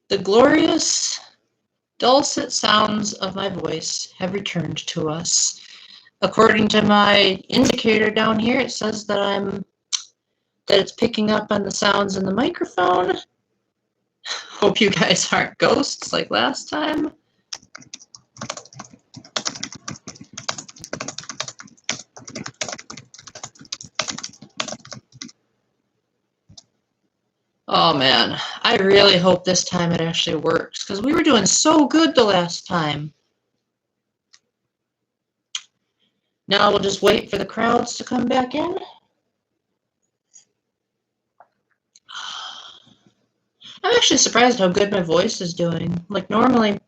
The glorious, dulcet sounds of my voice have returned to us. According to my indicator down here, it says that it's picking up on the sounds in the microphone. Hope you guys aren't ghosts like last time. Oh man, I really hope this time it actually works, because we were doing so good the last time. Now we'll just wait for the crowds to come back in. I'm actually surprised how good my voice is doing. Like normally,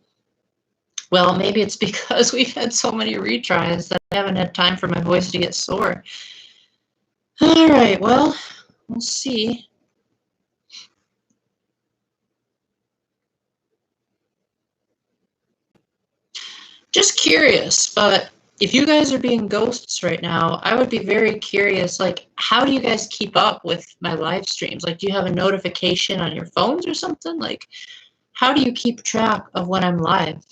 well, maybe it's because we've had so many retries that I haven't had time for my voice to get sore. All right, well, we'll see. Just curious, but if you guys are being ghosts right now, I would be very curious, like, how do you guys keep up with my live streams? Like, do you have a notification on your phones or something? Like, how do you keep track of when I'm live?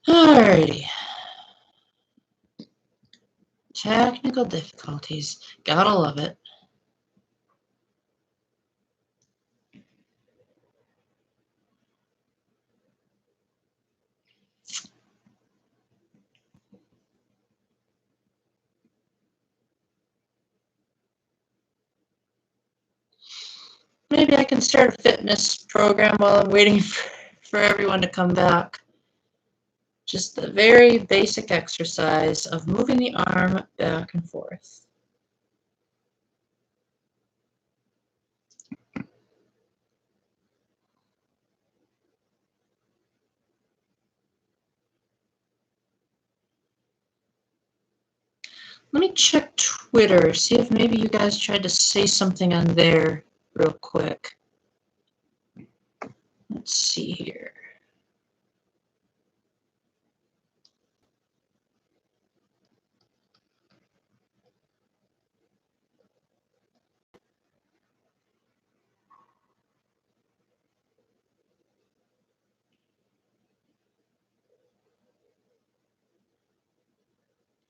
Alrighty. Technical difficulties. Gotta love it. Maybe I can start a fitness program while I'm waiting for everyone to come back. Just the very basic exercise of moving the arm back and forth. Let me check Twitter, see if maybe you guys tried to say something on there real quick. Let's see here.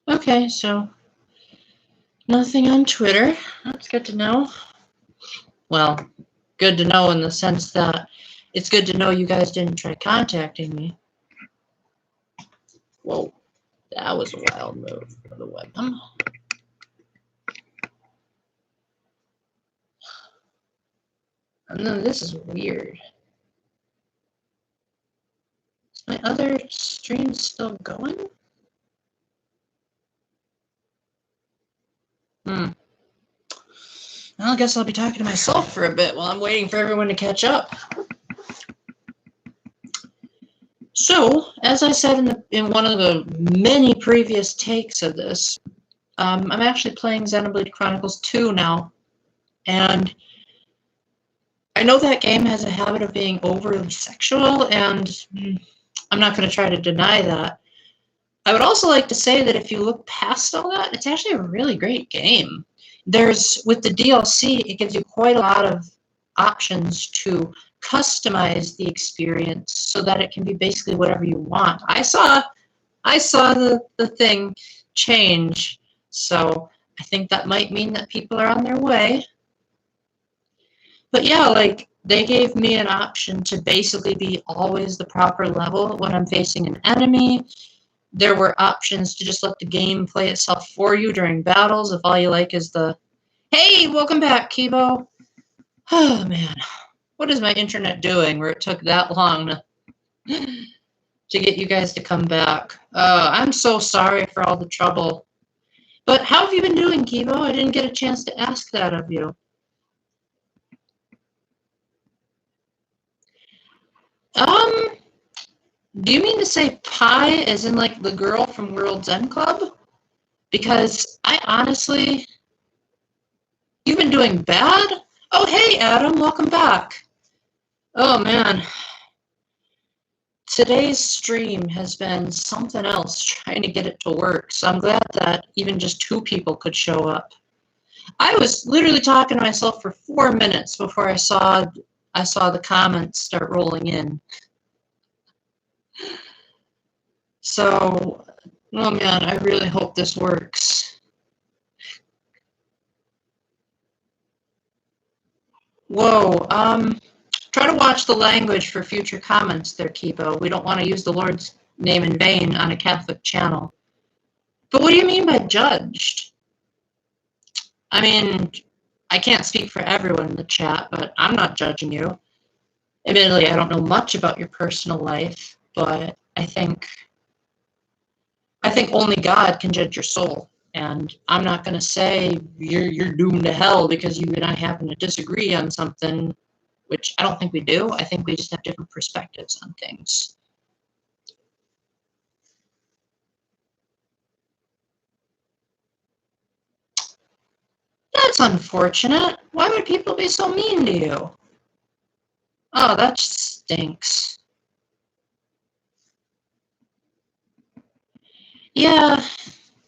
Okay, so nothing on Twitter. That's good to know. Well, good to know in the sense that it's good to know you guys didn't try contacting me. Whoa, that was a wild move for the webcam. And then this is weird. Is my other stream still going? Well, I guess I'll be talking to myself for a bit while I'm waiting for everyone to catch up. So, as I said in one of the many previous takes of this, I'm actually playing Xenoblade Chronicles 2 now. And I know that game has a habit of being overly sexual, and I'm not going to try to deny that. I would also like to say that if you look past all that, it's actually a really great game. With the DLC, it gives you quite a lot of options to customize the experience so that it can be basically whatever you want. I saw the thing change, so I think that might mean that people are on their way. But yeah, like, they gave me an option to basically be always the proper level when I'm facing an enemy. There were options to just let the game play itself for you during battles if all you like is the, hey, welcome back, Kibo. Oh, man. What is my internet doing where it took that long to get you guys to come back? I'm so sorry for all the trouble. But how have you been doing, Kibo? I didn't get a chance to ask that of you. Do you mean to say Pi as in like the girl from World's End Club? Because I honestly, you've been doing bad? Oh, hey, Adam, welcome back. Oh man, today's stream has been something else trying to get it to work. So I'm glad that even just 2 people could show up. I was literally talking to myself for 4 minutes before I saw the comments start rolling in. So, oh man, I really hope this works. Whoa, try to watch the language for future comments there, Kibo. We don't want to use the Lord's name in vain on a Catholic channel. But what do you mean by judged? I mean, I can't speak for everyone in the chat, but I'm not judging you. Admittedly, I don't know much about your personal life, but I think only God can judge your soul. And I'm not going to say you're doomed to hell because you and I happen to disagree on something, which I don't think we do. I think we just have different perspectives on things. That's unfortunate. Why would people be so mean to you? Oh, that stinks. Yeah,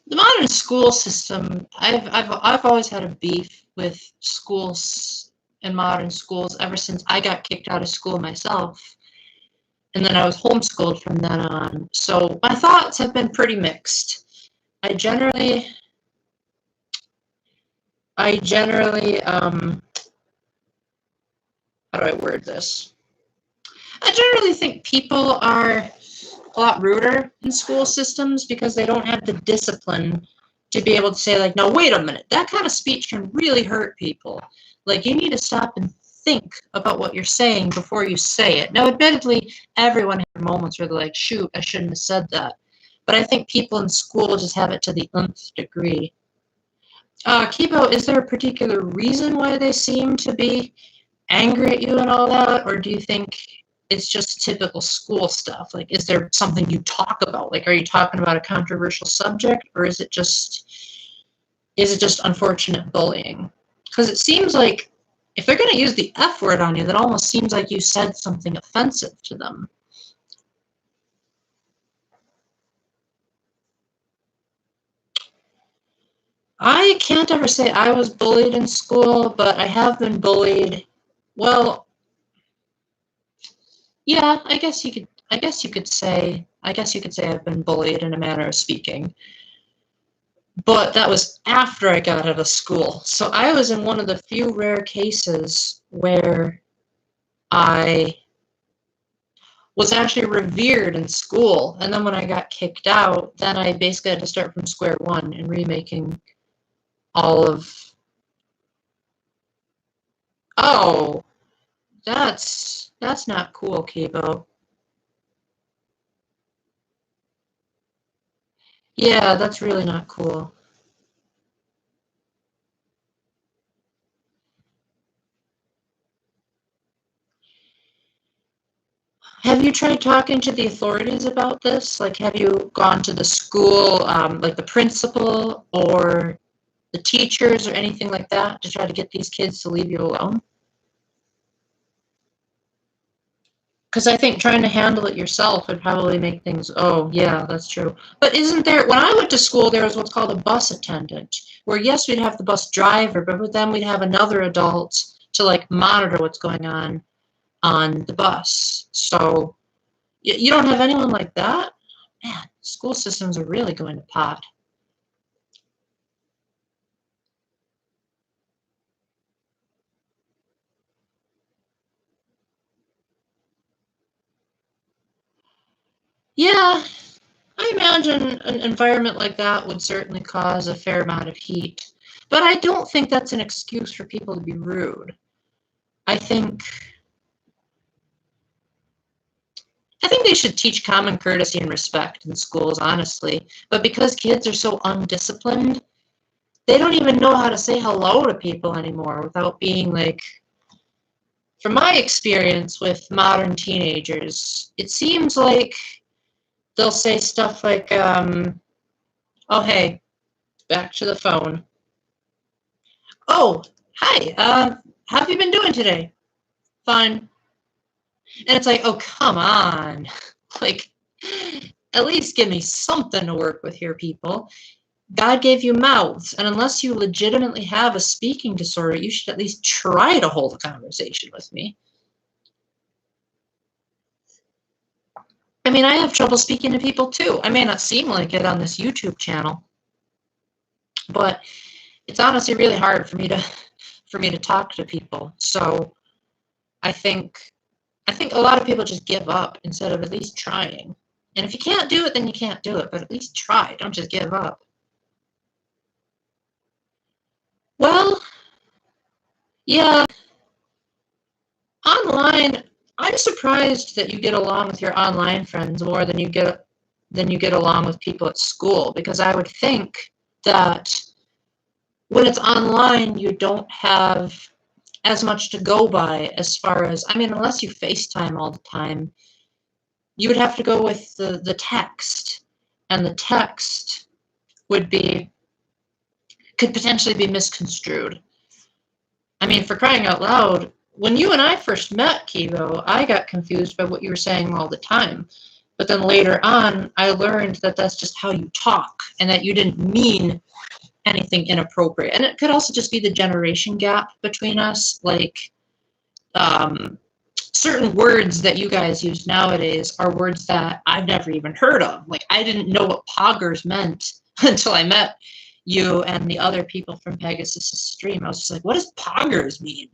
the modern school system. I've always had a beef with schools and modern schools ever since I got kicked out of school myself, and then I was homeschooled from then on. So my thoughts have been pretty mixed. I generally, how do I word this? I generally think people are a lot ruder in school systems because they don't have the discipline to be able to say, like, no, wait a minute, that kind of speech can really hurt people. Like, you need to stop and think about what you're saying before you say it. Now, admittedly, everyone has moments where they're like, shoot, I shouldn't have said that. But I think people in school just have it to the nth degree. Kibo, is there a particular reason why they seem to be angry at you and all that, or do you think it's just typical school stuff? Like, is there something you talk about? Like, are you talking about a controversial subject, or is it just unfortunate bullying? Because it seems like if they're going to use the F word on you, that almost seems like you said something offensive to them. I can't ever say I was bullied in school, but I have been bullied. Well, yeah, I guess you could say I've been bullied in a manner of speaking. But that was after I got out of school. So I was in one of the few rare cases where I was actually revered in school. And then when I got kicked out, then I basically had to start from square one and remaking all of. Oh, that's not cool, Kibo. Yeah, that's really not cool. Have you tried talking to the authorities about this? Like, have you gone to the school, like the principal or the teachers or anything like that to try to get these kids to leave you alone? Because I think trying to handle it yourself would probably make things, oh, yeah, that's true. But isn't there, when I went to school, there was what's called a bus attendant, where yes, we'd have the bus driver, but then we'd have another adult to like monitor what's going on the bus. So you don't have anyone like that? Man, school systems are really going to pot. Yeah, I imagine an environment like that would certainly cause a fair amount of heat. But I don't think that's an excuse for people to be rude. I think they should teach common courtesy and respect in schools, honestly. But because kids are so undisciplined, they don't even know how to say hello to people anymore without being like, from my experience with modern teenagers, it seems like they'll say stuff like, oh, hey, back to the phone. Oh, hi, how have you been doing today? Fine. And it's like, oh, come on. Like, at least give me something to work with here, people. God gave you mouths, and unless you legitimately have a speaking disorder, you should at least try to hold a conversation with me. I mean, I have trouble speaking to people too. I may not seem like it on this YouTube channel, but it's honestly really hard for me to talk to people. So I think a lot of people just give up instead of at least trying. And if you can't do it, then you can't do it, but at least try. Don't just give up. Well, yeah, online, I'm surprised that you get along with your online friends more than you get along with people at school, because I would think that when it's online, you don't have as much to go by as far as, I mean, unless you FaceTime all the time, you would have to go with the text, and the text could potentially be misconstrued. I mean, for crying out loud, when you and I first met, Kivo, I got confused by what you were saying all the time. But then later on, I learned that that's just how you talk, and that you didn't mean anything inappropriate. And it could also just be the generation gap between us. Like, certain words that you guys use nowadays are words that I've never even heard of. Like, I didn't know what poggers meant until I met you and the other people from Pegasus Stream. I was just like, what does poggers mean?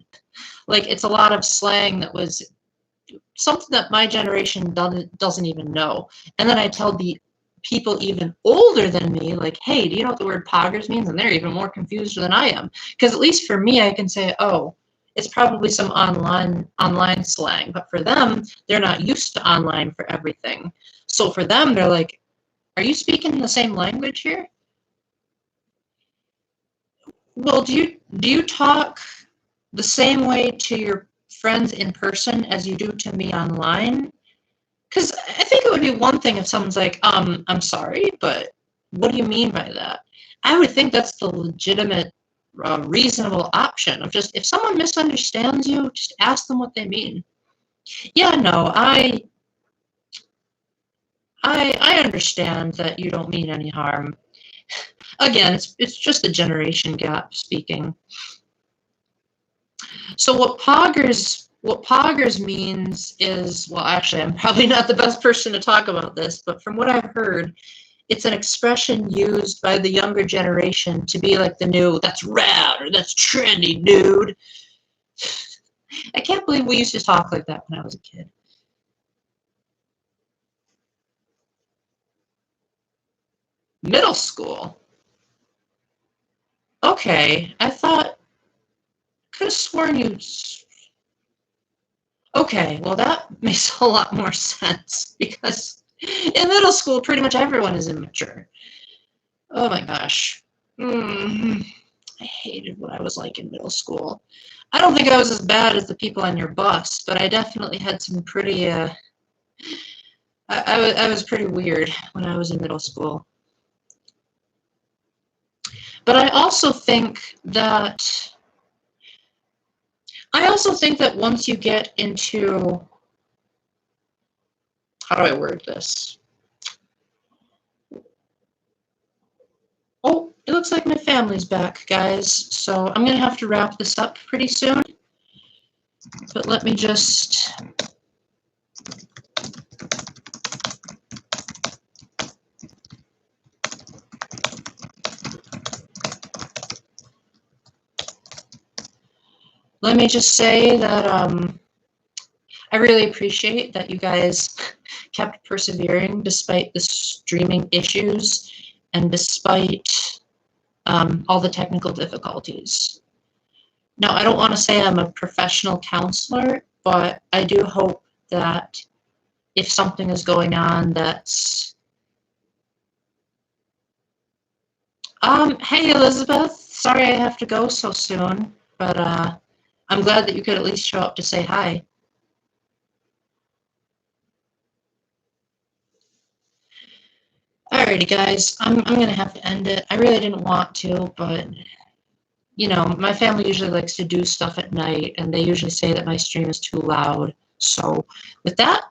Like, it's a lot of slang that was something that my generation doesn't even know. And then I tell the people even older than me, like, hey, do you know what the word poggers means? And they're even more confused than I am. Because at least for me, I can say, oh, it's probably some online slang. But for them, they're not used to online for everything. So for them, they're like, are you speaking the same language here? Well, do you talk the same way to your friends in person as you do to me online? Because I think it would be one thing if someone's like, I'm sorry, but what do you mean by that? I would think that's the legitimate, reasonable option of just, if someone misunderstands you, just ask them what they mean. Yeah, no, I understand that you don't mean any harm. Again, it's just the generation gap speaking. So what poggers means is, well, actually, I'm probably not the best person to talk about this, but from what I've heard, it's an expression used by the younger generation to be like the new, that's rad, or that's trendy, dude. I can't believe we used to talk like that when I was a kid. Middle school. Okay, I could have sworn you. Okay, well, that makes a lot more sense, because in middle school, pretty much everyone is immature. Oh my gosh. I hated what I was like in middle school. I don't think I was as bad as the people on your bus, but I definitely had some pretty, I was pretty weird when I was in middle school. But I also think that once you get into, how do I word this? Oh, it looks like my family's back, guys. So I'm going to have to wrap this up pretty soon. But let me just... Let me just say that I really appreciate that you guys kept persevering despite the streaming issues and despite all the technical difficulties. Now, I don't want to say I'm a professional counselor, but I do hope that if something is going on that's... Hey, Elizabeth. Sorry I have to go so soon, but I'm glad that you could at least show up to say hi. Alrighty, guys, I'm going to have to end it. I really didn't want to, but, you know, my family usually likes to do stuff at night, and they usually say that my stream is too loud. So with that,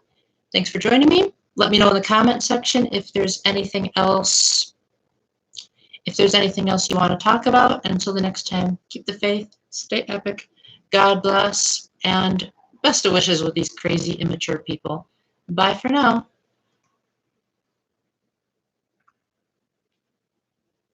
thanks for joining me. Let me know in the comment section if there's anything else. If there's anything else you want to talk about. And until the next time, keep the faith, stay epic, God bless, and best of wishes with these crazy immature people. Bye for now.